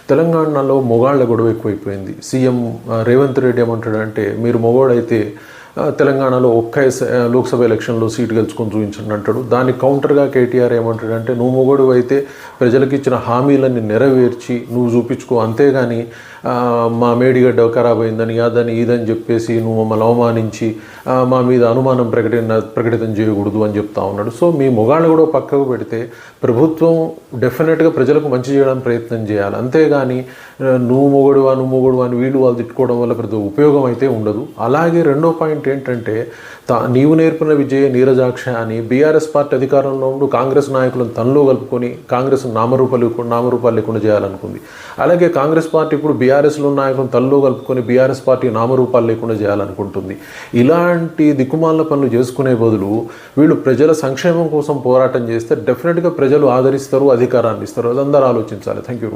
తెలంగాణలో మొగాళ్ళ గొడవ ఎక్కువైపోయింది. సీఎం రేవంత్ రెడ్డి ఏమంటాడంటే, మీరు మొగోడైతే తెలంగాణలో లోక్సభ ఎలక్షన్లో సీటు గెలుచుకొని చూపించండి అంటాడు. దానికి కౌంటర్గా కేటీఆర్ ఏమంటాడంటే, నువ్వు మొగోడు అయితే ప్రజలకు ఇచ్చిన హామీలన్నీ నెరవేర్చి నువ్వు చూపించుకో, అంతేగాని మా మేడిగడ్డ ఖరాబ్ అయిందని అదని ఇదని చెప్పేసి నువ్వు మమ్మల్ని అవమానించి మా మీద అనుమానం ప్రకటితం చేయకూడదు అని చెప్తా ఉన్నాడు. సో మీ మొగాళ్ళు కూడా పక్కకు పెడితే ప్రభుత్వం డెఫినెట్గా ప్రజలకు మంచి చేయడానికి ప్రయత్నం చేయాలి, అంతేగాని నువ్వు మొగడువా అని వాళ్ళు తిట్టుకోవడం వల్ల పెద్ద ఉపయోగం అయితే ఉండదు. అలాగే రెండో పాయింట్ ఏంటంటే, నీవు నేర్పిన విజయ నీరజాక్ష అని బీఆర్ఎస్ పార్టీ అధికారంలో ఉంటూ కాంగ్రెస్ నాయకులను తనలో కలుపుకొని కాంగ్రెస్ నామరూపాలు లేకుండా చేయాలనుకుంది. అలాగే కాంగ్రెస్ పార్టీ ఇప్పుడు బీఆర్ఎస్లో నాయకులను తనలో కలుపుకొని బీఆర్ఎస్ పార్టీ నామరూపాలు లేకుండా చేయాలనుకుంటుంది. ఇలాంటి దిక్కుమాలిన పనులు చేసుకునే బదులు వీళ్ళు ప్రజల సంక్షేమం కోసం పోరాటం చేస్తే డెఫినెట్గా ప్రజలు ఆదరిస్తారు, అధికారాన్ని ఇస్తారు. అదందరూ ఆలోచించాలి. Thank you.